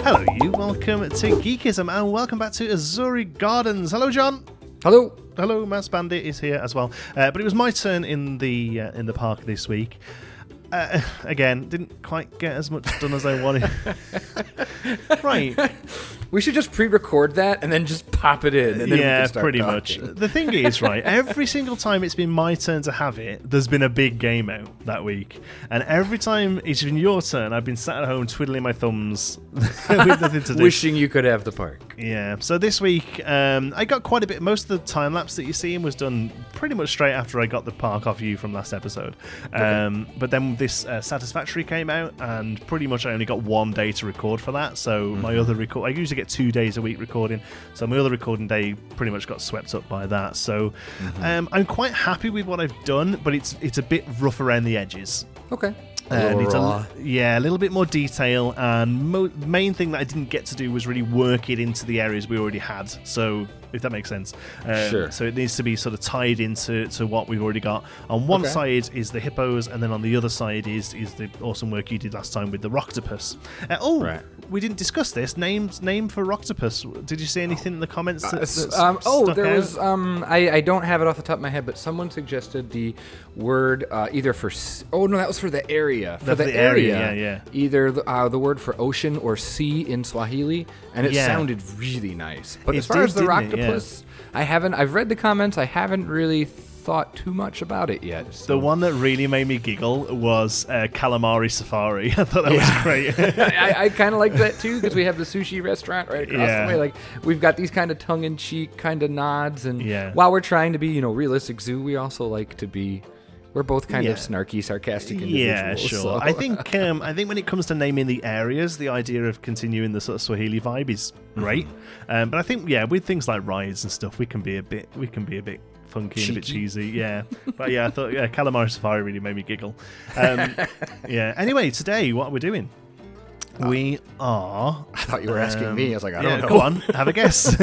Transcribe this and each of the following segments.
Hello, you. Welcome to Geekism, and welcome back to Uzuri Gardens. Hello, John. Hello. Hello, Mass Bandit is here as well. But it was my turn in the park this week. Again, didn't quite get as much done as I wanted. Right. We should just pre-record that and then just pop it in. And then we can start pretty talking. much. The thing is, right, every single time it's been my turn to have it, there's been a big game out that week. And every time it's been your turn, I've been sat at home twiddling my thumbs with nothing to do. Wishing you could have the park. Yeah. So this week, I got quite a bit. Most of the time lapse that you're seeing was done pretty much straight after I got the park off you from last episode. Okay. But then this Satisfactory came out, and pretty much I only got 1 day to record for that. So my other I usually get 2 days a week recording. So my other recording day pretty much got swept up by that. So I'm quite happy with what I've done, but it's a bit rough around the edges. Okay. Needs a little bit more detail, and main thing that I didn't get to do was really work it into the areas we already had. So if that makes sense. Sure. So it needs to be sort of tied into what we've already got. On one side is the hippos, and then on the other side is the awesome work you did last time with the Roctopus. Right. We didn't discuss this. Name for Roctopus. Did you see anything in the comments that there stuck was. out? I don't have it off the top of my head, but someone suggested the word either for. Oh no, that was for the area. For the area, yeah. Either the word for ocean or sea in Swahili, and it sounded really nice. But as far as the Roctopus, I've read the comments. I haven't really thought too much about it yet. So. The one that really made me giggle was Calamari Safari. I thought that was great. I kind of like that too, because we have the sushi restaurant right across the way. Like, we've got these kind of tongue-in-cheek kind of nods, and while we're trying to be, realistic zoo, we also like to be. We're both kind of snarky, sarcastic individuals. Yeah, sure. So. I think when it comes to naming the areas, the idea of continuing the sort of Swahili vibe is great. But I think with things like rides and stuff, we can be a bit funky and a bit cheesy. Yeah. But I thought Calamari Safari really made me giggle. Anyway, today what are we doing? We are. I thought you were asking me. I was like, I don't know. Go on, have a guess.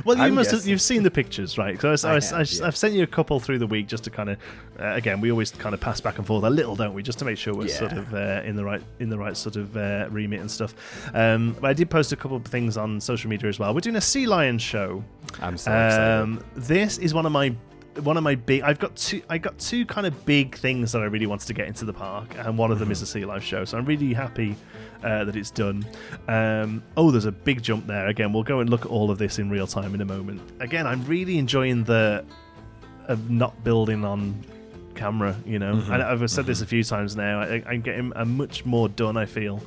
Well, you've seen the pictures, right? So I've sent you a couple through the week just to kind of, again, we always kind of pass back and forth a little, don't we? Just to make sure we're sort of in the right sort of remit and stuff. But I did post a couple of things on social media as well. We're doing a Sealion show. I'm so excited. This is one of my big. I got two kind of big things that I really wanted to get into the park, and one of them is a Sea Life show. So I'm really happy that it's done. There's a big jump there. Again, we'll go and look at all of this in real time in a moment. Again, I'm really enjoying of not building on camera. And I've said this a few times now. I'm getting much more done, I feel.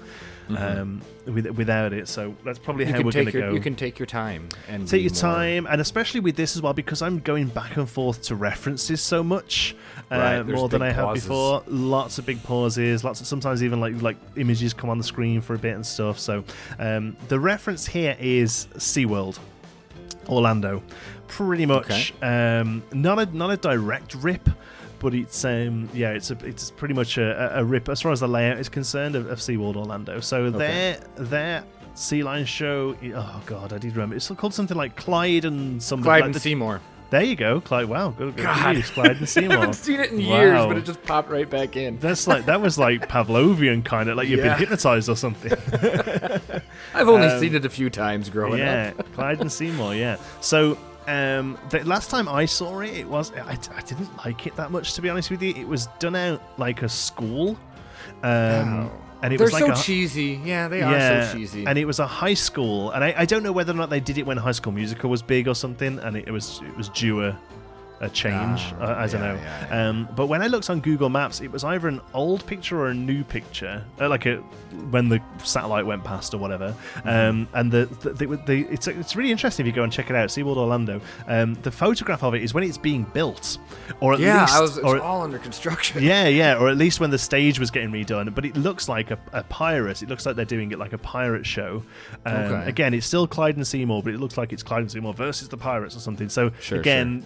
Without it, so that's probably how we're going to go. You can take your time and and especially with this as well, because I'm going back and forth to references so much more than I have before. Lots of big pauses, sometimes even like images come on the screen for a bit and stuff. So the reference here is SeaWorld Orlando, pretty much. Not a direct rip. But it's pretty much a rip as far as the layout is concerned of SeaWorld Orlando. So their Sea Lion show, oh god, I did remember. It's called something like Clyde and Seymour. There you go, Clyde. Wow, good use, Clyde and Seymour. I haven't seen it in years, but it just popped right back in. That was like Pavlovian kind of, like you've been hypnotized or something. I've only seen it a few times growing up. Yeah, Clyde and Seymour. Yeah, so. The last time I saw it, I didn't like it that much, to be honest with you. It was done out like a school, and it was so cheesy. Yeah, they are so cheesy. And it was a high school, and I don't know whether or not they did it when High School Musical was big or something, and it was due a change. I don't know. Yeah. But when I looked on Google Maps, it was either an old picture or a new picture, when the satellite went past or whatever. And it's really interesting if you go and check it out. SeaWorld Orlando. The photograph of it is when it's being built, or at least it's all under construction. Yeah, or at least when the stage was getting redone. But it looks like a pirate. It looks like they're doing it like a pirate show. Again, it's still Clyde and Seymour, but it looks like it's Clyde and Seymour versus the pirates or something. So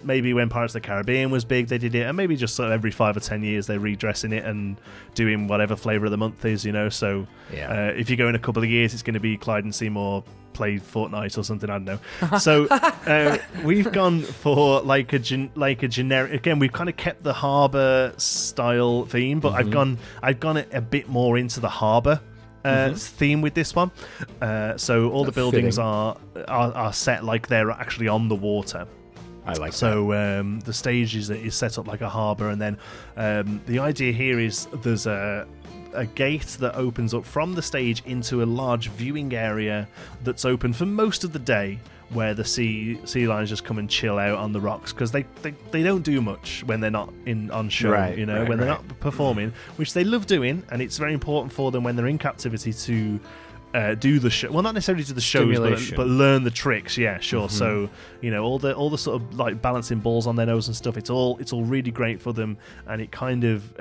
maybe when Pirates of the Caribbean was big, they did it, and maybe just sort of every 5 or 10 years they're redressing it and doing whatever flavour of the month is, So if you go in a couple of years, it's going to be Clyde and Seymour play Fortnite or something. I don't know. So we've gone for like a generic. Again, we've kind of kept the harbour style theme, but I've gone a bit more into the harbour theme with this one. So all the buildings are set like they're actually on the water. I like so the stage is set up like a harbour, and then the idea here is there's a gate that opens up from the stage into a large viewing area that's open for most of the day, where the sea lions just come and chill out on the rocks, because they don't do much when they're not on show, when they're not performing, which they love doing, and it's very important for them when they're in captivity to do the show. Well, not necessarily do the shows, but learn the tricks. Yeah, sure. So all the sort of like balancing balls on their nose and stuff. It's all really great for them, and it kind of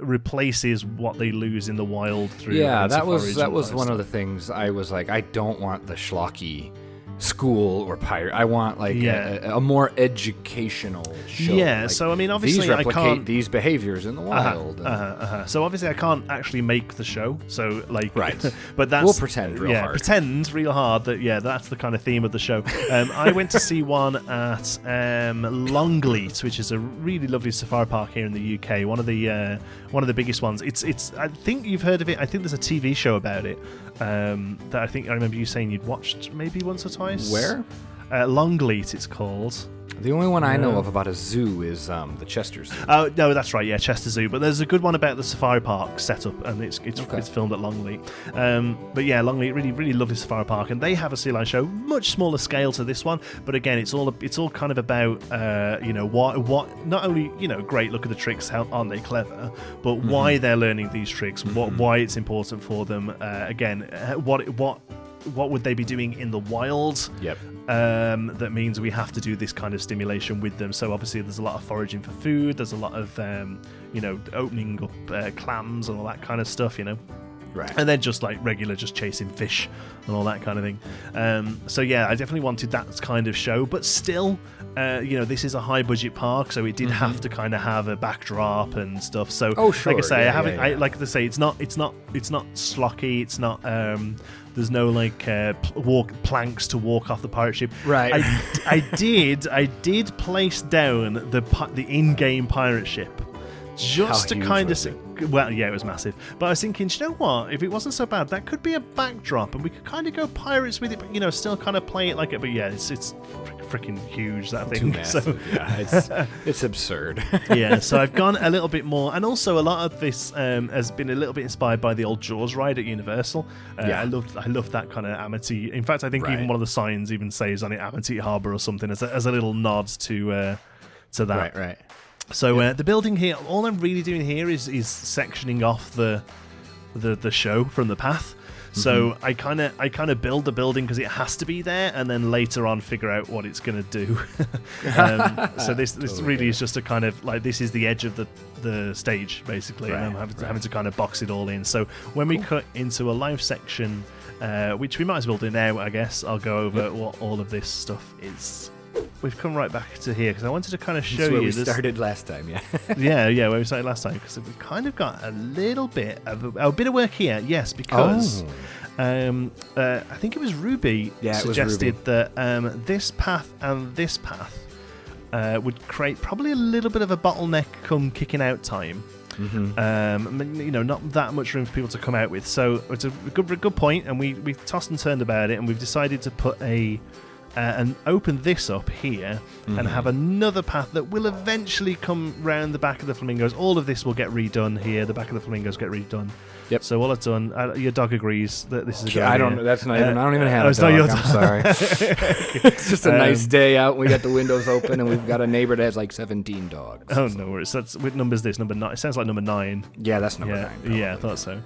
replaces what they lose in the wild through. Yeah, that was one of the things I was like, I don't want the schlocky school or pirate. I want like a more educational show. Yeah, like, so I mean, obviously these replicate I can't these behaviors in the wild. So obviously I can't actually make the show. So like, but we'll pretend real hard. Pretend real hard that that's the kind of theme of the show. I went to see one at Longleat, which is a really lovely safari park here in the UK. One of the biggest ones. It's I think you've heard of it. I think there's a TV show about it. That I remember you saying you'd watched maybe once or twice. Where? Longleat, it's called. The only one I know of about a zoo is the Chester Zoo. Oh no, that's right. Yeah, Chester Zoo. But there's a good one about the safari park setup, and it's filmed at Longleat. But yeah, Longleat, really really lovely safari park, and they have a sea lion show, much smaller scale to this one. But again, it's all kind of about what not only great, look at the tricks, how aren't they clever, but why they're learning these tricks, why it's important for them. Again, what would they be doing in the wild? Yep. That means we have to do this kind of stimulation with them. So obviously there's a lot of foraging for food. There's a lot of opening up clams and all that kind of stuff. Right. And then just like regular, just chasing fish and all that kind of thing. So yeah, I definitely wanted that kind of show, but still, this is a high budget park, so it did have to kind of have a backdrop and stuff. So like I say, I like to say, it's not slocky. It's not. There's no like planks to walk off the pirate ship. Right. I did place down the in-game pirate ship. Just to kind of well, yeah, it was massive. But I was thinking, you know what? If it wasn't so bad, that could be a backdrop, and we could kind of go pirates with it, but still kind of play it like it. But yeah, it's freaking huge, that thing. Too massive. So yeah, it's absurd. Yeah, so I've gone a little bit more, and also a lot of this has been a little bit inspired by the old Jaws ride at Universal. I love that kind of Amity. In fact, I think even one of the signs even says on it Amity Harbour or something as a little nod to that. Right. So the building here, all I'm really doing here is sectioning off the show from the path. So I kind of build the building because it has to be there, and then later on figure out what it's going to do. So this really is just a kind of like, this is the edge of the stage basically, and I'm having to kind of box it all in. So when we cut into a live section, which we might as well do now, I guess I'll go over what all of this stuff is. We've come right back to here because I wanted to kind of show you. We started last time, yeah, where we started last time, because we've kind of got a little bit of work here. Yes, because I think it was Ruby suggested that this path and this path would create probably a little bit of a bottleneck come kicking out time. Not that much room for people to come out with. So it's a good point, and we tossed and turned about it, and we've decided to put and open this up here and have another path that will eventually come round the back of the flamingos. All of this will get redone here. The back of the flamingos get redone. Yep. So all I've done, your dog agrees that this is a good I don't. idea. That's not even. I don't even have a dog. I'm sorry. It's just a nice day out. We got the windows open, and we've got a neighbor that has like 17 dogs. Oh no worries. That's what number is this? Number 9. It sounds like number 9. Yeah, that's number 9. Probably. Yeah, I thought so.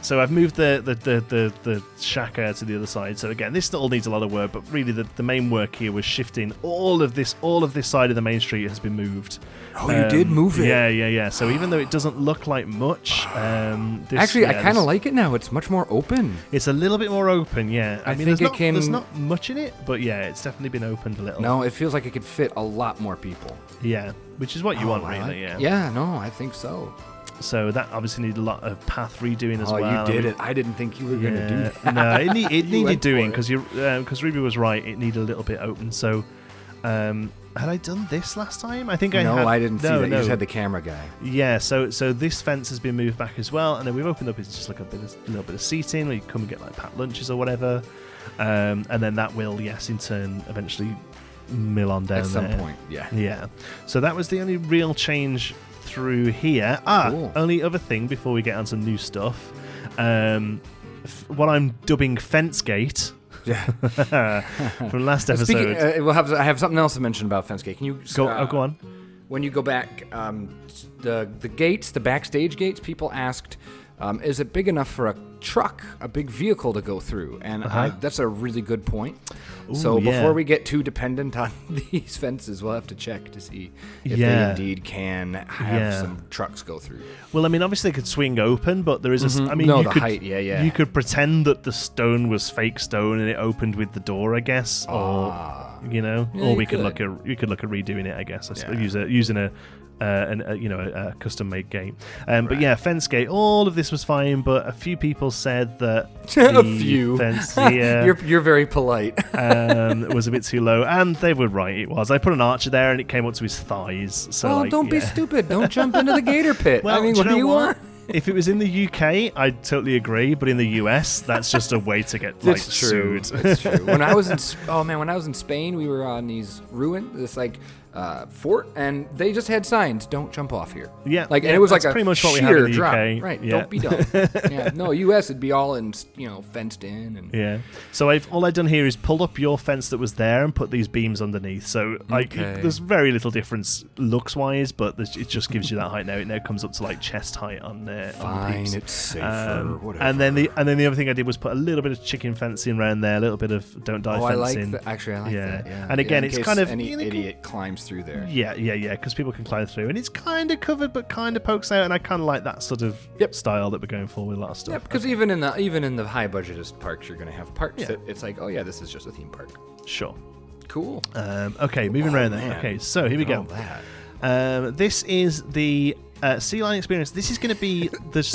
So I've moved the shack to the other side. So again, this all needs a lot of work, but really the main work here was shifting all of this side of the main street has been moved. Oh, you did move it. Yeah. So even though it doesn't look like much, actually, I kind of like it now. It's much more open. It's a little bit more open, yeah. I mean, there's not much in it, but yeah, it's definitely been opened a little. No, it feels like it could fit a lot more people. Yeah, which is what you want, really. Yeah. Yeah, no, I think so. So that obviously needed a lot of path redoing as well. Oh, you did it. I didn't think you were going to do that. No, it needed doing because Ruby was right. It needed a little bit open. So Had I done this last time? I think I had. No, I didn't see that. You just had the camera guy. Yeah, so this fence has been moved back as well, and then we've opened up. It's just like a little bit of seating where you come and get like packed lunches or whatever, and then that will, yes, in turn, eventually mill on down at some there. point. Yeah. Yeah. So that was the only real change through here. Cool. Only other thing before we get on to new stuff. What I'm dubbing Fence Gate. Yeah. From last episode. I have something else to mention about Fence Gate. Can you go on? When you go back, the gates, the backstage gates, people asked, is it big enough for a truck, a big vehicle to go through? And that's a really good point. Ooh, so before we get too dependent on these fences, we'll have to check to see if they indeed can have some trucks go through. Well, I mean, obviously they could swing open, but there is I mean, height, you could pretend that the stone was fake stone and it opened with the door, I guess, or or we could look at redoing it, I guess. I suppose using a custom-made gate. But yeah, fence gate, all of this was fine, but a few people said that a few fence here you're very polite was a bit too low, and they were right. It was. I put an archer there, and it came up to his thighs. So don't be stupid. Don't jump into the gator pit. Well, I mean, what do you want? If it was in the UK, I'd totally agree, but in the US, that's just a way to get sued. It's true. When I was in Spain, we were on these ruins, this fort, and they just had signs, "Don't jump off here." Yeah, and it was like pretty much what we have in the drop. UK. Right? Yeah. Don't be dumb. No, US it'd be all in, fenced in. And So all I've done here is pulled up your fence that was there and put these beams underneath. So there's very little difference looks wise, but it just gives you that height now. It now comes up to like chest height on there. Fine, it's safer. Whatever. And then the other thing I did was put a little bit of chicken fencing around there, a little bit of don't die fencing. Actually, I like that. Yeah. And again, it's kind of any idiot climbs through there. Yeah, because people can climb through, and it's kind of covered, but kind of pokes out, and I kind of like that sort of style that we're going for with a lot of stuff. Yeah, because even in the high budgetist parks, you're going to have parks that it's like, oh yeah, this is just a theme park. Sure. Cool. Okay, moving around then. Okay, so here we go. This is the Sealion experience. This is going to be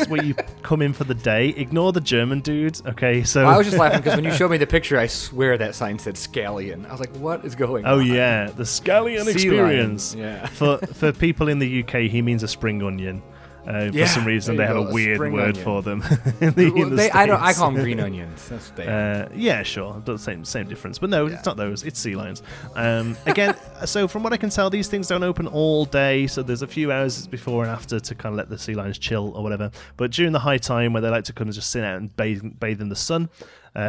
where you come in for the day. Ignore the German dude. Okay, so I was just laughing because when you showed me the picture, I swear that sign said Sealion. I was like, "What is going on?" Oh yeah, the Sealion experience. Yeah. For people in the UK, he means a spring onion. For some reason, they have a weird word for them. I call them green onions. That's yeah, sure. Same difference. But no, it's not those. It's sea lions. Again, so from what I can tell, these things don't open all day. So there's a few hours before and after to kind of let the sea lions chill or whatever. But during the high time, where they like to kind of just sit out and bathe in the sun,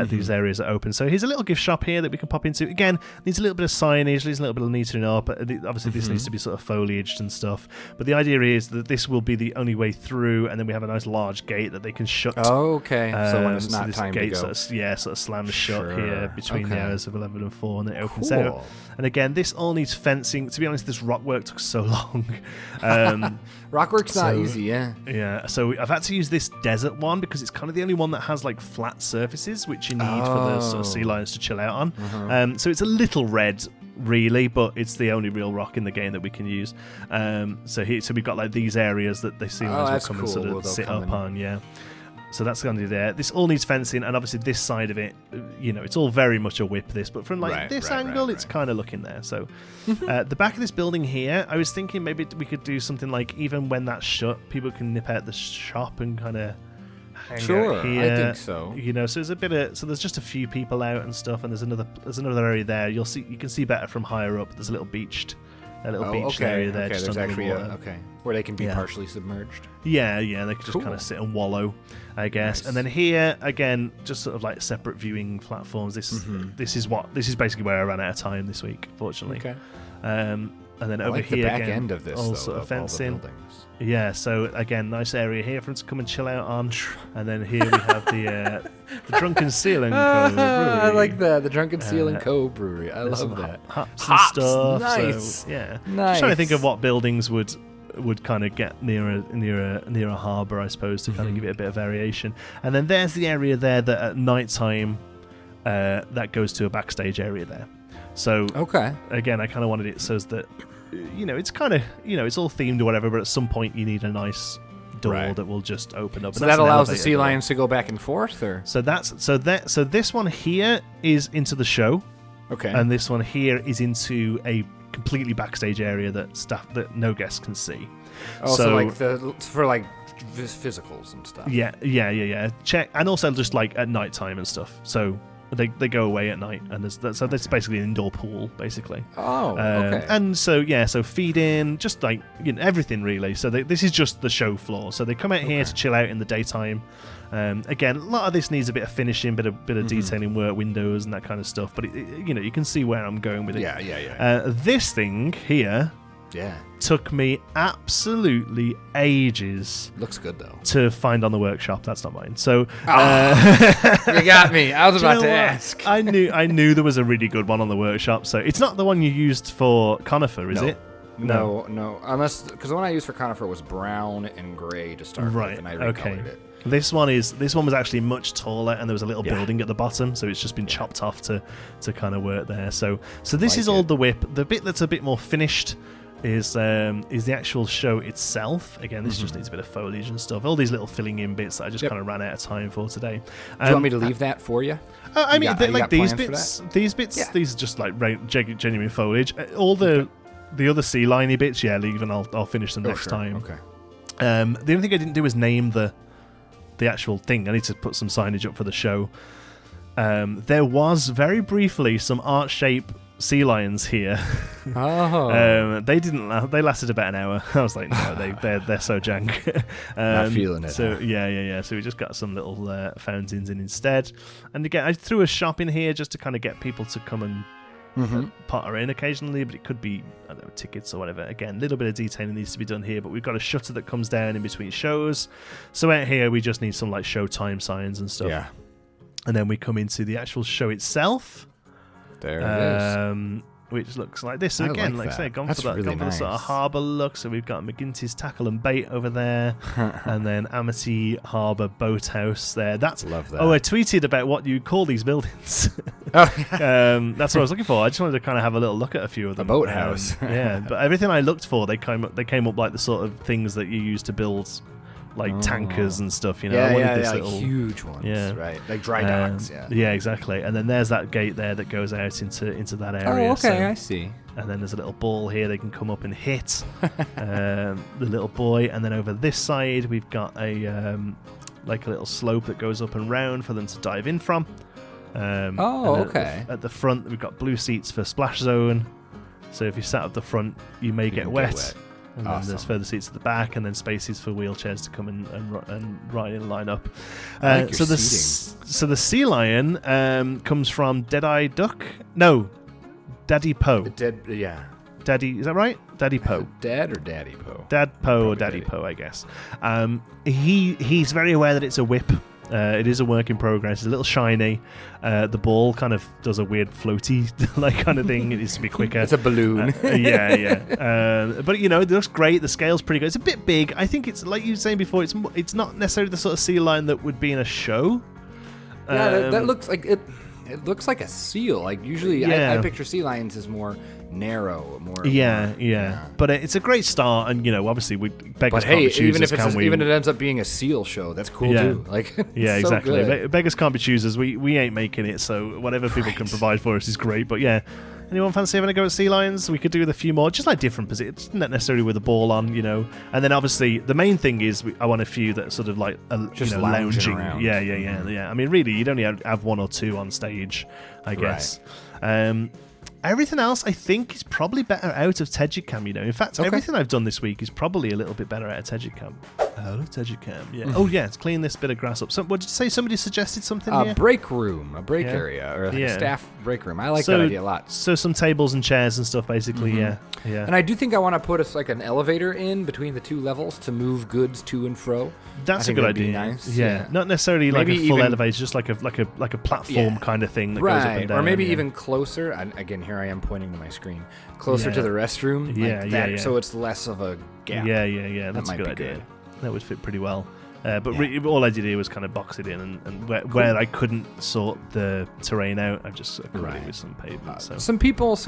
these areas are open. So here's a little gift shop here that we can pop into. Again, needs a little bit of signage, needs a little bit of neatening up. Obviously, this needs to be sort of foliaged and stuff. But the idea is that this will be the only way through, and then we have a nice large gate that they can shut. Oh, okay. So when it's not time to go. Sort of slams shut here between the hours of 11 and 4, and then it opens out. And again, this all needs fencing. To be honest, this rock work took so long. Rock work's not easy, yeah. Yeah, so I've had to use this desert one because it's kind of the only one that has like flat surfaces, which you need for the sort of sea lions to chill out on. So it's a little red, really, but it's the only real rock in the game that we can use. So we've got like these areas that the sea lions will come and sort of sit up on, yeah. So that's going to be there. This all needs fencing, and obviously this side of it, it's all very much a whip, this, but from this angle, it's kind of looking there. So the back of this building here, I was thinking maybe we could do something like, even when that's shut, people can nip out the shop and kind of hang out here. I think so. So there's just a few people out and stuff, and there's another area there. You can see better from higher up. There's a little beach area there. Just there's actually where they can be partially submerged. Yeah, they can just kind of sit and wallow, I guess. Nice. And then here again, just sort of like separate viewing platforms. This is basically where I ran out of time this week, fortunately. Okay. And then over here, the back again, end of this, all sort of fencing. Yeah, so again, nice area here for them to come and chill out on. And then here we have the Drunken Sealion Co. Brewery. I like that, the Drunken Sealion Co. Brewery. I love that. Hops and stuff. Nice. So, yeah. Nice. Just trying to think of what buildings would kind of get near a harbour, I suppose, to kind of give it a bit of variation. And then there's the area there that at night time that goes to a backstage area there. So again, I kind of wanted it so that it's kind of it's all themed or whatever, but at some point you need a nice door that will just open up. So that allows the sea lions to go back and forth, or so this one here is into the show. Okay. And this one here is into a completely backstage area that no guests can see. Oh, so like for like physicals and stuff. Yeah. Check, and also just like at night time and stuff. So they go away at night, and so that's basically an indoor pool, basically. Oh, okay. And so feed in, just like everything really. So this is just the show floor. So they come out here to chill out in the daytime. Again, a lot of this needs a bit of finishing, bit of detailing work, windows and that kind of stuff. But you can see where I'm going with it. Yeah. This thing here. Yeah. Took me absolutely ages. Looks good though. To find on the workshop. That's not mine. So you got me. I was about to ask. I knew there was a really good one on the workshop. So it's not the one you used for Conifer, is it? No. Unless because the one I used for Conifer was brown and gray to start with, and I recolored it. This one was actually much taller, and there was a little building at the bottom, so it's just been chopped off to kind of work there. So this is all the whip. The bit that's a bit more finished is the actual show itself. Again, this just needs a bit of foliage and stuff. All these little filling in bits that I just kind of ran out of time for today. Do you want me to leave that for you? I mean, these bits, these are just like genuine foliage. All the other sea liney bits, leave, and I'll finish them next time. Okay. The only thing I didn't do was name the actual thing. I need to put some signage up for the show. There was very briefly some art shape sea lions here. They lasted about an hour. I was like, no, they're so jank. Not feeling it. So yeah. So we just got some little fountains in instead. And again, I threw a shop in here just to kind of get people to come and potter in occasionally, but it could be, I don't know, tickets or whatever. Again, a little bit of detailing needs to be done here, but we've got a shutter that comes down in between shows. So out here we just need some like show time signs and stuff. Yeah. And then we come into the actual show itself. There it is. Which looks like this. So again, like I say, gone for the sort of harbour look. So we've got McGinty's Tackle and Bait over there, and then Amity Harbour Boathouse there. Love that. Oh, I tweeted about what you call these buildings. That's what I was looking for. I just wanted to kind of have a little look at a few of them. A boathouse. But everything I looked for, they came up like the sort of things that you use to build like tankers and stuff, I wanted this little huge ones, right? Like dry docks, Yeah, exactly. And then there's that gate there that goes out into that area. Oh, okay, I see. And then there's a little ball here they can come up and hit the little boy. And then over this side we've got a like a little slope that goes up and round for them to dive in from. Okay. At the front we've got blue seats for splash zone. So if you sat up the front, you may get wet. And then there's further seats at the back, and then spaces for wheelchairs to come and ride in line up. So the sea lion comes from Deadeye Duck. No, Daddy Poe. Daddy, is that right? Daddy Poe. Dad or Daddy Poe? Dad Poe or Daddy Poe, I guess. He's very aware that it's a whip. It is a work in progress. It's a little shiny. The ball kind of does a weird floaty like kind of thing. It needs to be quicker. It's a balloon. But it looks great. The scale's pretty good. It's a bit big. I think it's like you were saying before. It's not necessarily the sort of sea lion that would be in a show. That looks like it. It looks like a seal. Like usually, I picture sea lions as more narrow, more. But it's a great start, and obviously we beggars can't be choosers. Even if it ends up being a seal show, that's cool too. Like exactly. So beggars can't be choosers. We ain't making it, so whatever people can provide for us is great. But anyone fancy having a go at sea lions? We could do with a few more, just like different positions, not necessarily with a ball on, And then obviously the main thing is I want a few that sort of like just lounging around. Yeah. I mean, really, you'd only have one or two on stage, I guess. Right. Everything else, I think, is probably better out of Tejicam, In fact, everything I've done this week is probably a little bit better out of Tejicam. Out of Tejicam, yeah. Oh, yeah, it's clean this bit of grass up. So, what did you say? Somebody suggested something here? A break room, a break area, or a staff break room. I like that idea a lot. So some tables and chairs and stuff, basically, yeah. And I do think I want to put an elevator in between the two levels to move goods to and fro. That's a good idea. Nice. Yeah, not necessarily like a full elevator, just like a platform kind of thing that goes up and down. Or maybe even closer. Again, here I am pointing to my screen. Closer to the restroom. So it's less of a gap. Yeah. That's a good idea. That would fit pretty well. But all I did here was kind of box it in, and where I couldn't sort the terrain out, I just covered it with some pavement. Some people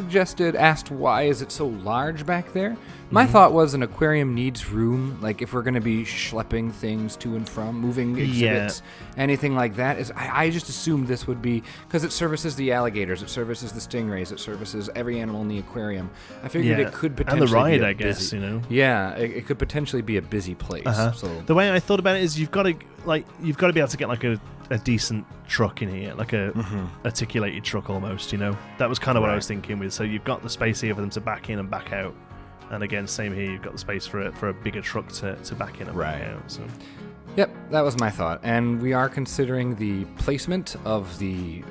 asked why is it so large back there? My thought was an aquarium needs room. Like if we're going to be schlepping things to and from, moving exhibits, anything like that. I just assumed this would be, because it services the alligators, it services the stingrays, it services every animal in the aquarium. I figured it could potentially and the ride, be I guess, Yeah, it could potentially be a busy place. So the way I thought about it is you've got to be able to get like a decent truck in here, like a articulated truck almost. That was kind of what I was thinking with. So you've got the space here for them to back in and back out, and again, same here. You've got the space for a bigger truck to back in and back out. So. Yep, that was my thought, and we are considering the placement of the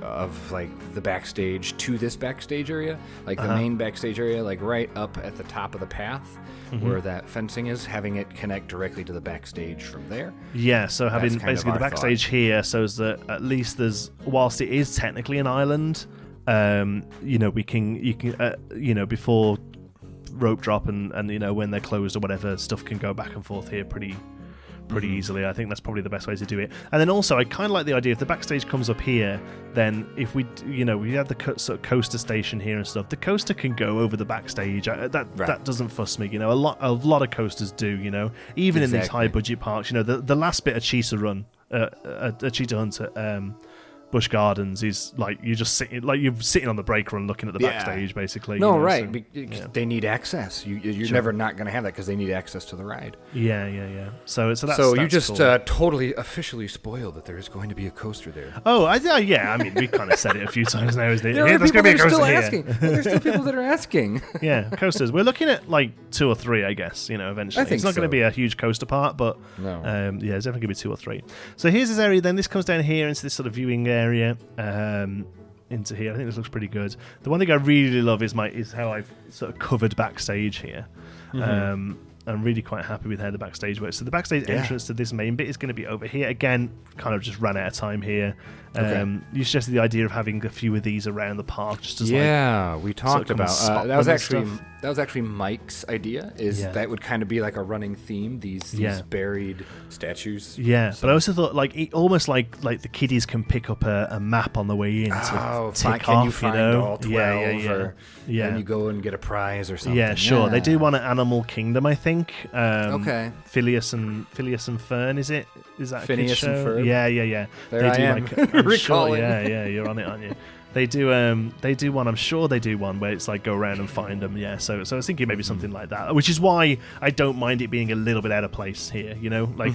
backstage to this backstage area, like the main backstage area, like right up at the top of the path where that fencing is, having it connect directly to the backstage from there. Yeah, so having basically the backstage here, so that at least there's, whilst it is technically an island, you can before rope drop and when they're closed or whatever, stuff can go back and forth here pretty easily. I think that's probably the best way to do it. And then also, I kind of like the idea if the backstage comes up here, then if we have the sort of coaster station here and stuff, the coaster can go over the backstage. That doesn't fuss me. A lot of coasters do. Even in these high budget parks. The last bit of Cheetah Run, Cheetah Hunt at Busch Gardens is like you're sitting on the brake run looking at the backstage basically. No, right. So, they need access. You're never not going to have that because they need access to the ride. Yeah. So that's you just cool. Totally officially spoiled that there is going to be a coaster there. Oh, I mean, we kind of said it a few times now. Isn't it? There's people that are still asking. There's still people that are asking. Yeah, coasters. We're looking at like 2 or 3, I guess. Eventually. It's not going to be a huge coaster park, but no. It's definitely going to be 2 or 3. So here's this area. Then this comes down here into this sort of viewing area. Into here. I think this looks pretty good. The one thing I really love is how I've sort of covered backstage here. I'm really quite happy with how the backstage works. So the backstage entrance to this main bit is going to be over here. Again, kind of just ran out of time here. You suggested the idea of having a few of these around the park, just as we talked about that was actually Mike's idea. That would kind of be like a running theme. These buried statues. Yeah, so. But I also thought almost like the kiddies can pick up a map on the way in to tick can off. You find all 12 and you go and get a prize or something. Yeah, sure. They do one at Animal Kingdom, I think. Okay. Phileas and Fern, is it? Is that Phineas and Ferb? Yeah. There I am. Recalling. Sure, you're on it, aren't you? They do one. I'm sure they do one where it's like go around and find them. Yeah, so I was thinking maybe something like that, which is why I don't mind it being a little bit out of place here.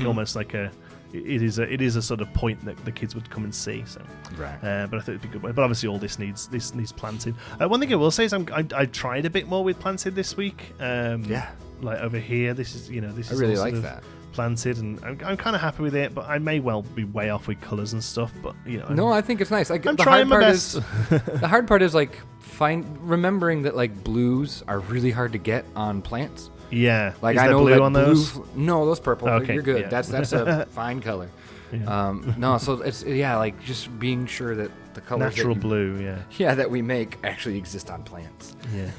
Almost like it is a sort of point that the kids would come and see. So right. But I thought it'd be a good way. But obviously, all this needs planting. One thing I will say is I tried a bit more with planted this week. Like over here, this is I really like that. Planted, and I'm kind of happy with it, but I may well be way off with colours and stuff. But no, I think it's nice. I'm trying my best. The hard part is like remembering that like blues are really hard to get on plants. Yeah, like is I know blue that on those. No, those purple. Okay, you're good. Yeah. That's a fine color. Yeah. No, so it's like just being sure that the colors natural blue. that we make actually exist on plants. Yeah.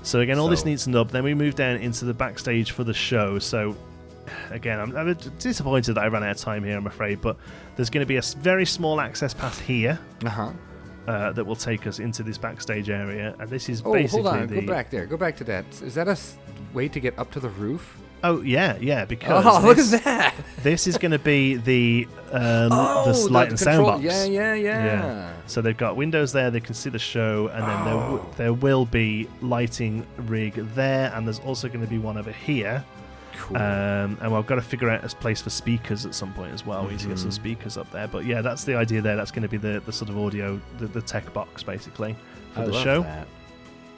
So again, all this needs to up. Then we move down into the backstage for the show. So. Again, I'm disappointed that I ran out of time here, I'm afraid, but there's going to be a very small access path here that will take us into this backstage area, and this is basically hold on, go back there. Go back to that. Is that a way to get up to the roof? Oh, yeah, because look at that! This is going to be the light and sound box. Yeah. So they've got windows there, they can see the show, and then there will be lighting rig there, and there's also going to be one over here. Cool. And we've got to figure out a place for speakers at some point as well. We need to get some speakers up there. But yeah, that's the idea there. That's going to be the sort of audio, the tech box basically for the show. That.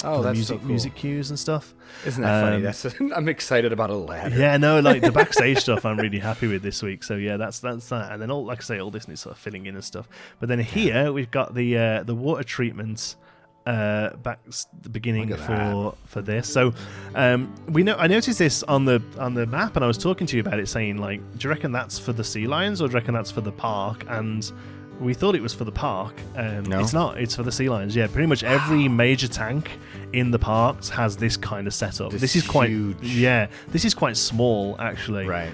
Oh, that's so cool. Music cues and stuff. Isn't that funny? I'm excited about a ladder. Yeah, no, like the backstage stuff I'm really happy with this week. So yeah, that's that. And then all this needs sort of filling in and stuff. But then here we've got the water treatment back the beginning for this. So I noticed this on the map, and I was talking to you about it, saying like, do you reckon that's for the sea lions or do you reckon that's for the park? And We thought it was for the park. No? It's not. It's for the Sealions. Yeah, pretty much every major tank in the parks has this kind of setup. This is quite huge. Yeah, this is quite small actually. Right.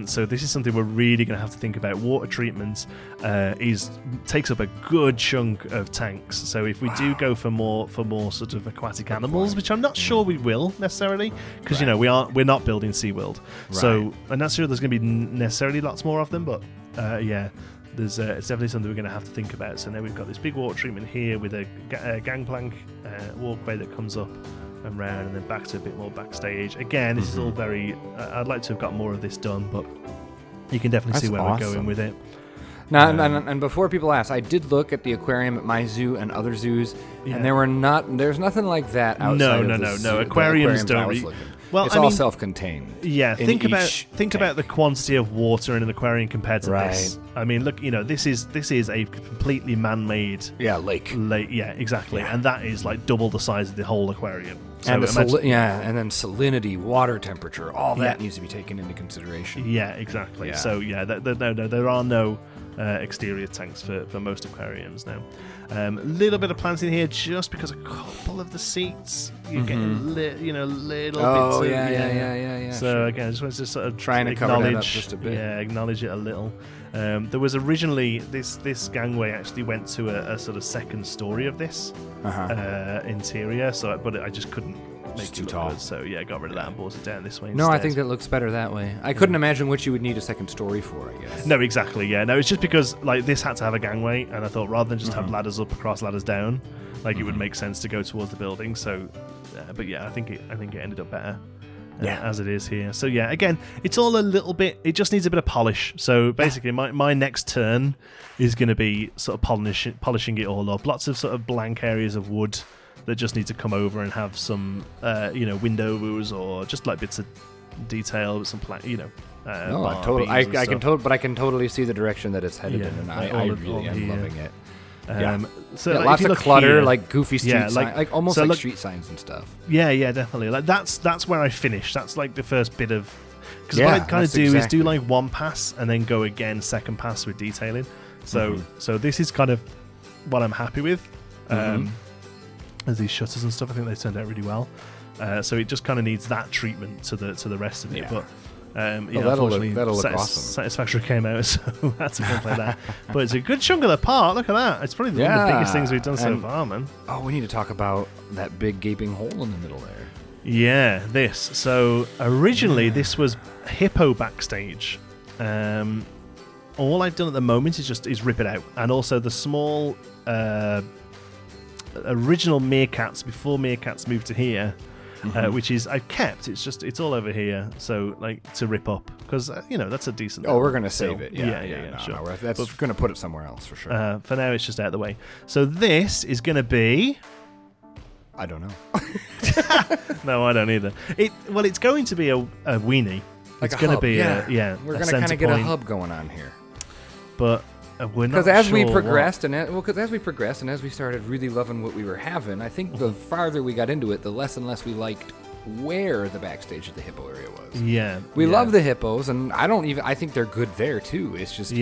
So this is something we're really going to have to think about. Water treatment takes up a good chunk of tanks. So if we do go for more sort of aquatic animals, which I'm not sure we will necessarily, because we're not building SeaWorld. Right. So I'm not sure there's going to be necessarily lots more of them, but yeah. It's definitely something we're going to have to think about. So now we've got this big water treatment here with a gangplank walkway that comes up and round and then back to a bit more backstage. Again, this is all very... I'd like to have got more of this done, but you can definitely see where we're going with it. Now, and before people ask, I did look at the aquarium at my zoo and other zoos, and there's nothing like that outside of the zoo. No. Aquariums don't... Well, it's all self-contained. Yeah, think about the quantity of water in an aquarium compared to this. I mean, look, this is a completely man-made lake. Yeah, exactly, and that is like double the size of the whole aquarium. So and and then salinity, water temperature, all that needs to be taken into consideration. Yeah, exactly. Yeah. So there are no exterior tanks for most aquariums now. Little bit of planting here, just because a couple of the seats you're getting little bits. Oh yeah. So sure. Again, I just wanted to sort of trying to cover that up just a bit. Yeah, acknowledge it a little. There was originally this gangway actually went to a sort of second story of this interior. But I just couldn't make it too tall. Good, so I got rid of that and brought it down this way. No, I think that looks better that way. I couldn't imagine what you would need a second story for. I guess. No, exactly. Yeah, no, it's just because like this had to have a gangway, and I thought rather than just have ladders up across, ladders down, like it would make sense to go towards the building. So, but yeah, I think it ended up better. As it is here. So again, it's all a little bit, it just needs a bit of polish. So basically my next turn is going to be sort of polishing it all up. Lots of sort of blank areas of wood that just need to come over and have some windows or just like bits of detail with some I can totally see the direction that it's headed in, and I really am loving it. So lots of clutter, here, like goofy street signs, like almost like street signs and stuff. Yeah, definitely. Like that's where I finish. That's like the first bit of, because what I kind of do is do like one pass and then go again second pass with detailing. So this is kind of what I'm happy with. As these shutters and stuff, I think they turned out really well. So it just kind of needs that treatment to the rest of it, but. That'll look awesome. Satisfactory came out, so that's a good play there. But it's a good chunk of the part. Look at that. It's probably one of the biggest things we've done so far, man. Oh, we need to talk about that big gaping hole in the middle there. Yeah, this. So originally this was Hippo Backstage. All I've done at the moment is rip it out, and also the small original meerkats before meerkats moved to here. Which is I've kept. It's all over here. So like to rip up because that's a decent. Oh, we're gonna save it. Yeah, sure. No, that's gonna put it somewhere else for sure. For now, it's just out of the way. So this is gonna be. I don't know. No, I don't either. It's going to be a weenie. Like it's going to be We're gonna kind of get a hub going on here. But. We're not because as we progressed and as we started really loving what we were having, I think the farther we got into it, the less and less we liked where the backstage of the hippo area was. Yeah, we love the hippos, and I think they're good there too. It's just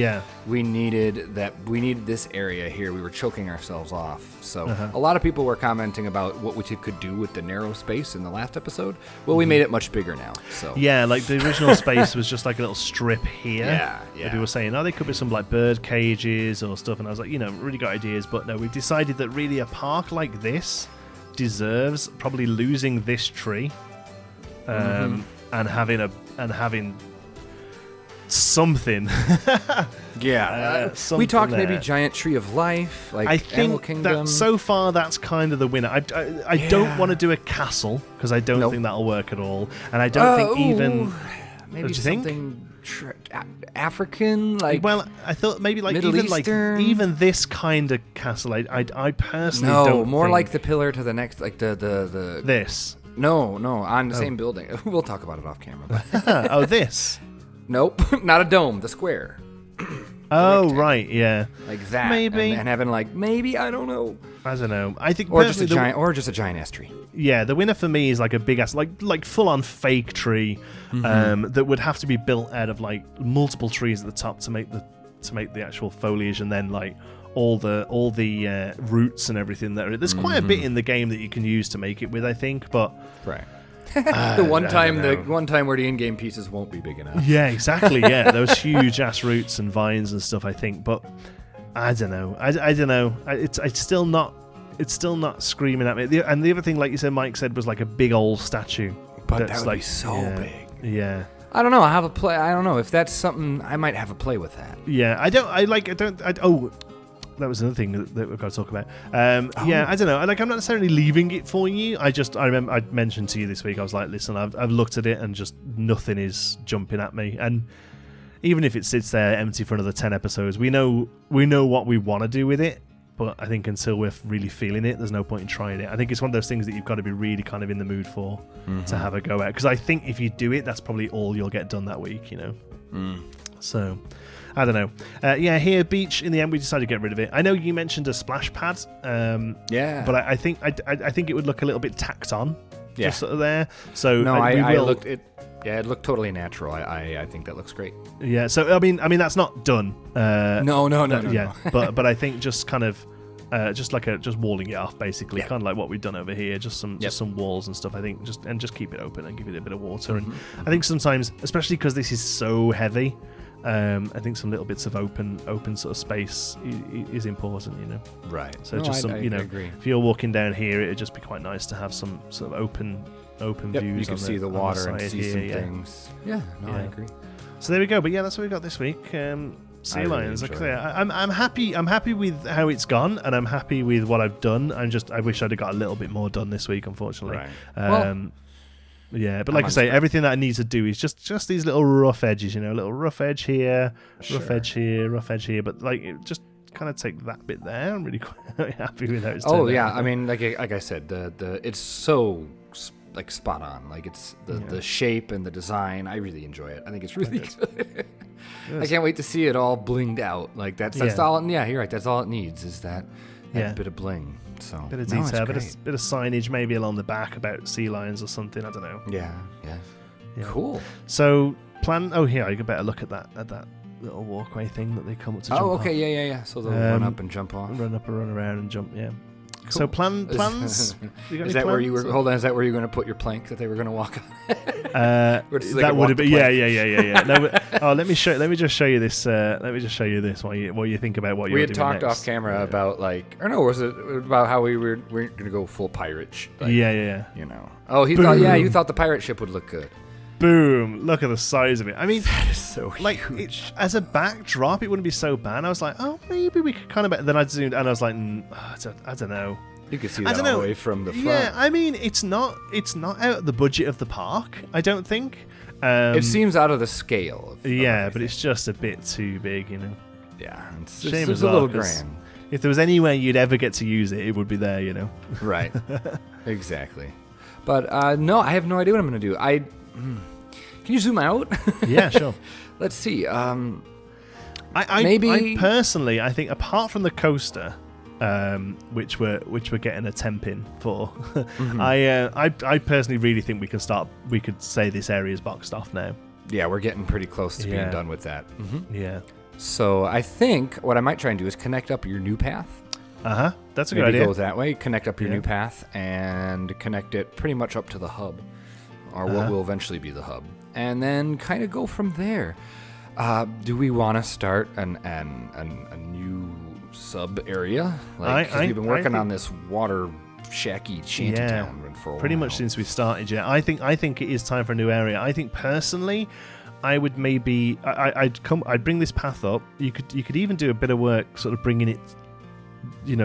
we needed this area here. We were choking ourselves off. So a lot of people were commenting about what we could do with the narrow space in the last episode. Well, we made it much bigger now. So like the original space was just like a little strip here. Yeah. People were saying, there could be some like bird cages or stuff, and I was like, really got ideas, but no, we've decided that really a park like this deserves probably losing this tree, and having something. We talked there. Maybe giant tree of life, like I think Animal Kingdom. That so far that's kind of the winner. I don't want to do a castle because I don't think that'll work at all, and I don't think even maybe something African, like. Well, I thought maybe like Middle Eastern. even this kind of castle. I personally don't. More think like the pillar to the next, like the this. No, on the same building. We'll talk about it off camera. This. Nope, not a dome. The square. Oh, right, yeah. Like that. Maybe. And having maybe, I don't know. I don't know. I think or just a giant ass tree. Yeah, the winner for me is like a big ass, like full on fake tree, that would have to be built out of like multiple trees at the top to make the actual foliage, and then like all the roots and everything. There's quite a bit in the game that you can use to make it with, I think, but right. the one time where the in-game pieces won't be big enough. Yeah, exactly. Yeah, those huge ass roots and vines and stuff, I think, but I don't know. I don't know. It's still not screaming at me. And the other thing, like you said, Mike said, was like a big old statue. But that would be so big. Yeah. I don't know. I don't know if that's something. I might have a play with that. Yeah. That was another thing that we've got to talk about. Yeah, I don't know. I'm not necessarily leaving it for you. I remember I mentioned to you this week. I was like, listen, I've looked at it and just nothing is jumping at me. And even if it sits there empty for another 10 episodes, we know what we want to do with it. But I think until we're really feeling it, there's no point in trying it. I think it's one of those things that you've got to be really kind of in the mood for to have a go at. Because I think if you do it, that's probably all you'll get done that week, So, I don't know. Here, beach, in the end, we decided to get rid of it. I know you mentioned a splash pad. But I think it would look a little bit tacked on. Yeah. Just sort of there. So, it looked totally natural. I think that looks great. Yeah. So I mean that's not done. No. Yeah. but I think just kind of just walling it off, basically, kind of like what we've done over here. Just some walls and stuff. I think just keep it open and give it a bit of water. And I think sometimes, especially because this is so heavy, I think some little bits of open sort of space is important, Right. So I agree. If you're walking down here, it'd just be quite nice to have some sort of open views. You can see the water and see some things. Yeah, I agree. So there we go. But yeah, that's what we got this week. Sealions. Really I'm happy. I'm happy with how it's gone, and I'm happy with what I've done. I wish I'd have got a little bit more done this week, unfortunately. Right. Yeah, but like I say, everything that I need to do is just these little rough edges, a little rough edge here, rough edge here, rough edge here. But like, just kind of take that bit there. I'm really quite happy with how it's turned out. Yeah, I mean, like I said, the it's so like spot on. Like it's the shape and the design. I really enjoy it. I think it's really good. I can't wait to see it all blinged out. Like that's all. Yeah, you're right. That's all it needs is that bit of bling. So bit of detail, bit of signage maybe along the back about sea lions or something. I don't know. Yeah. Cool. So plan. Oh, here, I could better look at that little walkway thing that they come up to. Oh, okay, yeah. So they'll run up and jump off. Run up and run around and jump. Yeah. Cool. So plans. Is that where you were? Hold on. Is that where you were going to put your plank that they were going to walk on? That would have been. Yeah. No, let me just show you this. Let me just show you this while you think about what you're doing. We had talked off camera about was it about how we're going to go full pirate? Yeah. Oh, you thought the pirate ship would look good. Boom! Look at the size of it. I mean, that is so huge. As a backdrop, it wouldn't be so bad. I was like, oh, maybe we could kind of. Then I zoomed, and I was like, I don't know. You could see that all the way from the front. Yeah, I mean, it's not out of the budget of the park. I don't think. It seems out of the scale. But it's just a bit too big, Yeah, it's shame as well, a little 'cause grand. If there was any way you'd ever get to use it, it would be there, Right. Exactly. But no, I have no idea what I'm going to do. Can you zoom out? Yeah, sure. Let's see. Maybe I personally, I think apart from the coaster, which we're getting a temp in for, I personally really think we could say this area is boxed off now. Yeah, we're getting pretty close to being done with that. Yeah. So I think what I might try and do is connect up your new path. That's a good idea. Maybe go that way. Connect up your new path and connect it pretty much up to the hub, or what will eventually be the hub, and then kind of go from there. Do we want to start a new sub area? We've been working on this water shacky shanty town for a while. Pretty much since we started. Yeah, I think it is time for a new area. I think personally, I would maybe I'd bring this path up. You could even do a bit of work, sort of bringing it,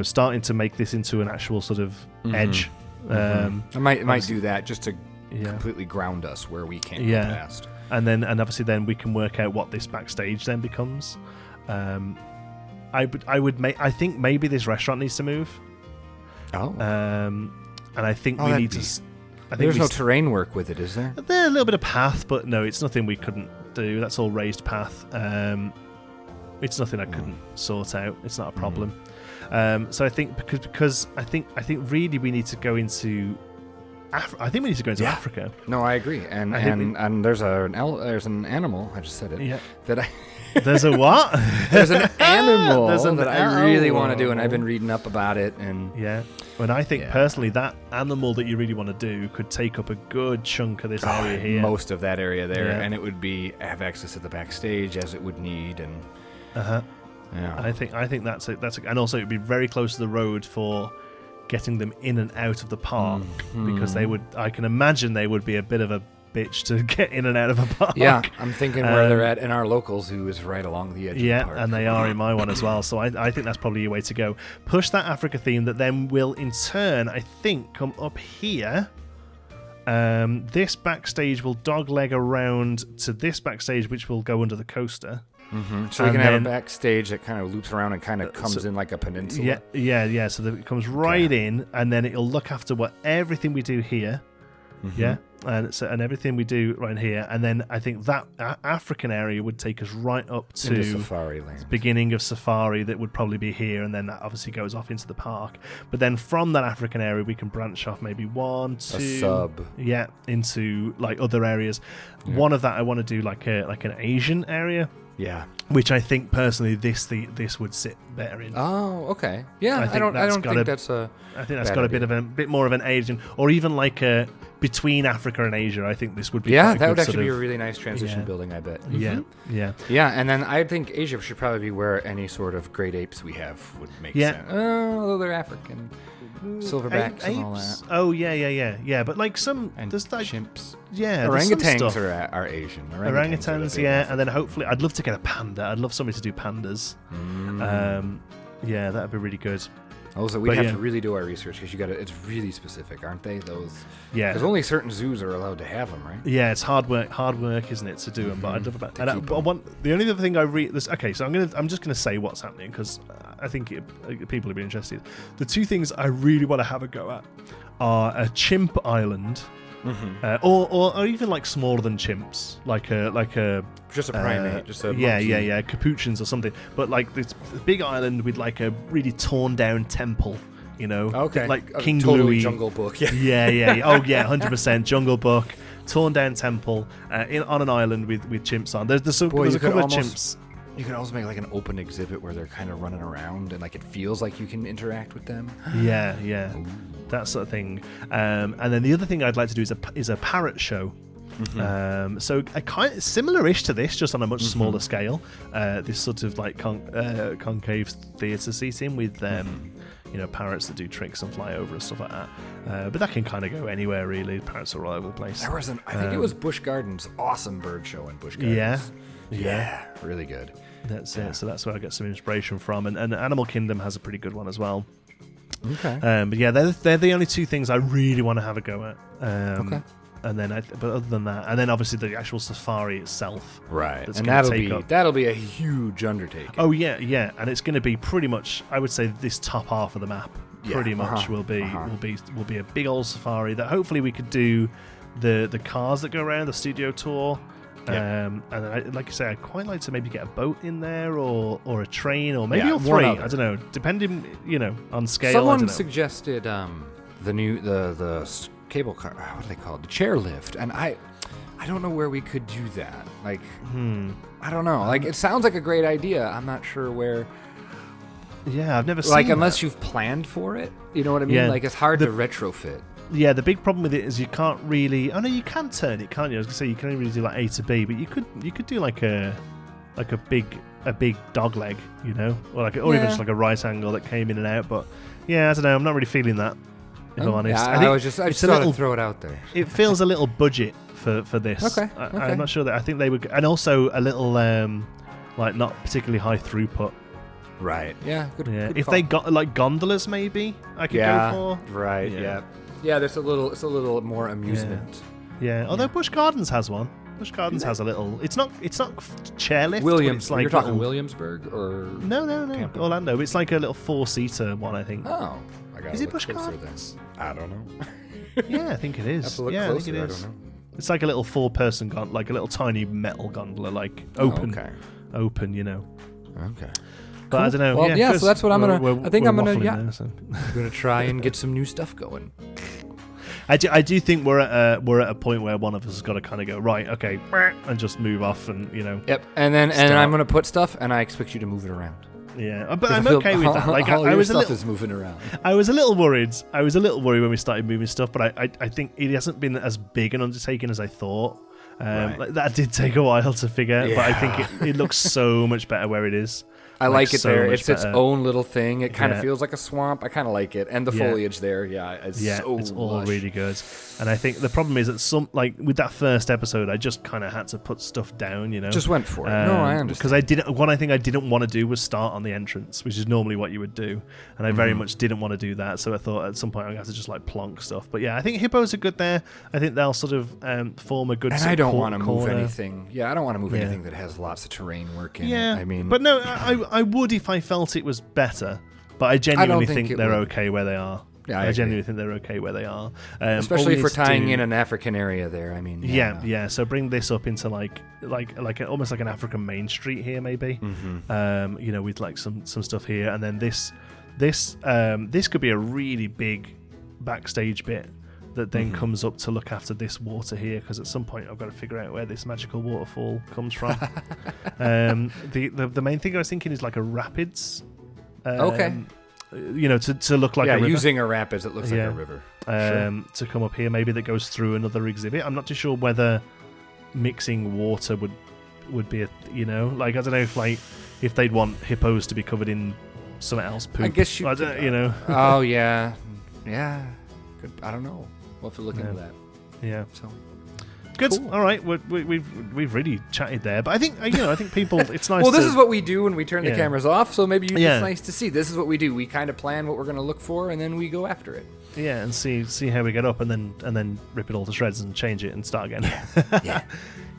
starting to make this into an actual sort of edge. I might do that just to completely ground us where we can't go past. And obviously then we can work out what this backstage then becomes. I think maybe this restaurant needs to move. Oh. And I think we need to. There's no terrain work with it, is there? There's a little bit of path, but no, it's nothing we couldn't do. That's all raised path. It's nothing I couldn't sort out. It's not a problem. So I think because I think really we need to go into I think we need to go into Africa. No, I agree. And there's an animal. I just said it. Yeah. There's a what? There's an animal that I really want to do, and I've been reading up about it. And and I think personally that animal that you really want to do could take up a good chunk of this area here. Most of that area there, and it would have access to the backstage as it would need, and yeah. I think that's and also it'd be very close to the road for getting them in and out of the park because I can imagine they would be a bit of a bitch to get in and out of a park. Yeah, I'm thinking where they're at in our local zoo is right along the edge of the park. Yeah, and they are in my one as well. So I think that's probably a way to go. Push that Africa theme that then will in turn, I think, come up here. This backstage will dogleg around to this backstage, which will go under the coaster. So we can have a backstage that kind of loops around and kind of comes in like a peninsula. Yeah. So that it comes right in, and then it'll look after everything we do here. Yeah, and everything we do right here, and then I think that African area would take us right up to into Safari Land. Beginning of Safari. That would probably be here, and then that obviously goes off into the park. But then from that African area, we can branch off maybe 1, 2, a sub, into like other areas. One of that I want to do like an Asian area. Yeah, which I think personally this would sit better in. Oh, okay. Yeah, I think that's a. I think that's got a bit more of an Asian, or even like between Africa and Asia. I think this would be. Yeah, that would actually be a really nice transition building. I bet. Yeah. And then I think Asia should probably be where any sort of great apes we have would make sense. Although they're African. Silverbacks and all that. Oh yeah. But like there's like chimps. Yeah, orangutans are Asian. Orangutans, and then hopefully I'd love to get a panda. I'd love somebody to do pandas. Yeah, that'd be really good. Also, we have to really do our research because it's really specific, aren't they? Those. Yeah. Because only certain zoos are allowed to have them, right? Yeah, it's hard work, isn't it, to do them? But I'd love about. The only other thing I read this. Okay, so I'm just going to say what's happening because I think people will be interested. The two things I really want to have a go at are a chimp island. Or even like smaller than chimps, like a just a primate, just a monkey. Capuchins or something. But like this big island with like a really torn down temple, like King totally Louis. Jungle Book, yeah. 100% Jungle Book, torn down temple on an island with chimps on. There's a couple of chimps. You could also make like an open exhibit where they're kind of running around and like it feels like you can interact with them. Yeah. Ooh. That sort of thing. And then the other thing I'd like to do is a parrot show. So a kind of similar-ish to this, just on a much smaller scale. This sort of like concave theatre seating with parrots that do tricks and fly over and stuff like that. But that can kind of go anywhere really. Parrots are all over the place. There was I think it was Busch Gardens, awesome bird show in Busch Gardens. Yeah, really good. That's it. So that's where I get some inspiration from, and Animal Kingdom has a pretty good one as well. Okay. But yeah, they're the only two things I really want to have a go at. Okay. And then, but other than that, and then obviously the actual safari itself, right? And that'll be a huge undertaking. Oh yeah, and it's going to be pretty much, I would say, this top half of the map. Pretty much will be a big old safari that hopefully we could do the cars that go around the studio tour. And like I say, I'd quite like to maybe get a boat in there or a train or maybe all three. I don't know, depending on scale. Someone suggested the cable car. What are they called? The chairlift, and I don't know where we could do that. Like, I don't know. Like, it sounds like a great idea. I'm not sure where. Yeah, I've never seen. Like, unless you've planned for it, you know what I mean? Yeah. Like, it's hard to retrofit. Yeah, the big problem with it is you can't really. Oh no, you can turn it, can't you? I was gonna say you can only really do like A to B, but you could do like a big dog leg, or even just like a right angle that came in and out. But yeah, I don't know. I'm not really feeling that. If I'm honest, I just thought I'd throw it out there. It feels a little budget for this. Okay. I'm not sure that. I think they would, and also a little like not particularly high throughput. Right. Yeah. Good. Yeah. Good if call. They got like gondolas, maybe I could go for. Right. Yeah. Yeah, it's a little more amusement. Yeah. Although Busch Gardens has one. Busch Gardens has a little. It's not chairlift. Williams. Like you're talking Williamsburg or no. Tampa. Orlando. It's like a little 4-seater one, I think. Oh. Is it Busch Gardens? I don't know. Yeah, I think it is. I have to look closer. I think it is. I don't know. It's like a little 4-person gondola, like a little tiny metal gondola, like open. Okay. Okay. But I don't know. Well, so that's what I'm gonna. I think I'm gonna. I'm gonna try and get some new stuff going. I do think we're at a point where one of us has got to kind of go right, okay, and just move off, and Yep, and I'm gonna put stuff, and I expect you to move it around. Yeah, but I'm okay with that. Like I was stuff is moving around. I was a little worried. When we started moving stuff, but I think it hasn't been as big an undertaking as I thought. Like that did take a while to figure, but I think it looks so much better where it is. I like it so there. It's its own little thing. It kind of feels like a swamp. I kind of like it, and the foliage there, it's all lush. really good. And I think the problem is that with that first episode, I just kind of had to put stuff down. Just went for it. No, I understand. Because I didn't. One thing I didn't want to do was start on the entrance, which is normally what you would do, and I very much didn't want to do that. So I thought at some point I have to just like plonk stuff. But yeah, I think hippos are good there. I think they'll sort of form a good. And I don't want to move anything. Yeah, I don't want to move anything that has lots of terrain work in it. I mean, but no, I would if I felt it was better, but I genuinely think they're okay where they are. Yeah, I genuinely think they're okay where they are. Especially if we're tying in an African area there. I mean, yeah. So bring this up into like almost like an African main street here, maybe. With like some stuff here, and then this could be a really big backstage bit that then comes up to look after this water here, because at some point I've got to figure out where this magical waterfall comes from. The main thing I was thinking is like a rapids. To look like a river. Using a rapids that looks like a river. To come up here, maybe that goes through another exhibit. I'm not too sure whether mixing water would be I don't know if they'd want hippos to be covered in something else poop. I guess you Oh yeah. Good. I don't know. We'll have to look into that. Yeah. So good. Cool. All right. We've really chatted there, but I think people. It's nice. Well, this is what we do when we turn the cameras off. So maybe it's nice to see. This is what we do. We kind of plan what we're going to look for, and then we go after it. Yeah, and see how we get up, and then rip it all to shreds and change it and start again. Yeah.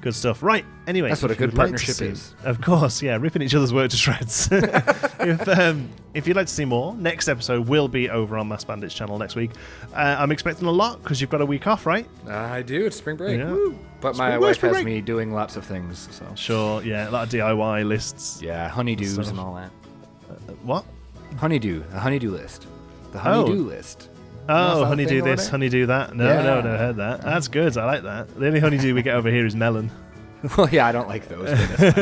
Good stuff. Right. Anyway, that's what a good partnership is. Of course, yeah, ripping each other's work to shreds. If you'd like to see more, next episode will be over on Mass Bandits channel next week. I'm expecting a lot because you've got a week off, right? I do. It's spring break. Yeah. Woo. But my wife has me doing lots of things. So sure, yeah, a lot of DIY lists. Yeah, honeydews and all that. What? Honeydew. The honeydew list. The honeydew list. Oh, honeydew this, honeydew that. No, never heard that. That's good. I like that. The only honeydew we get over here is melon. Well, yeah, I don't like those.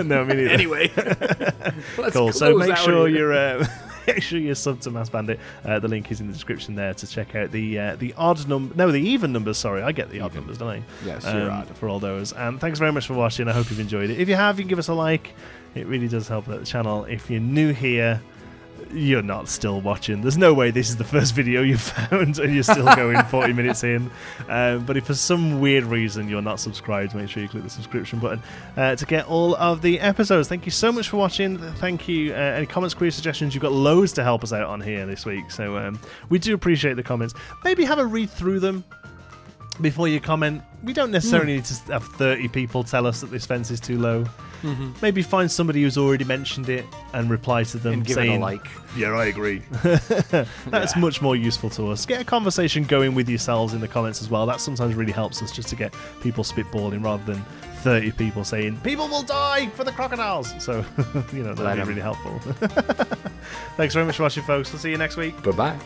No, me neither. Anyway, cool. So make sure you're subbed to Mass Bandit. The link is in the description there to check out the odd number. No, the even numbers. Sorry, I get the odd numbers, don't I? Yes, you're odd for all those. And thanks very much for watching. I hope you've enjoyed it. If you have, you can give us a like. It really does help out the channel. If you're new here, you're not still watching. There's no way this is the first video you found and you're still going 40 minutes in. But if for some weird reason you're not subscribed, make sure you click the subscription button to get all of the episodes. Thank you so much for watching. Thank you. Any comments, queries, suggestions? You've got loads to help us out on here this week. So we do appreciate the comments. Maybe have a read through them before you comment. We don't necessarily need to have 30 people tell us that this fence is too low. Maybe find somebody who's already mentioned it and reply to them and give saying, it a like. Yeah, I agree. That's much more useful to us. Get a conversation going with yourselves in the comments as well. That sometimes really helps us just to get people spitballing rather than 30 people saying, people will die for the crocodiles. So, that'd be really helpful. Thanks very much for watching, folks. We'll see you next week. Bye-bye.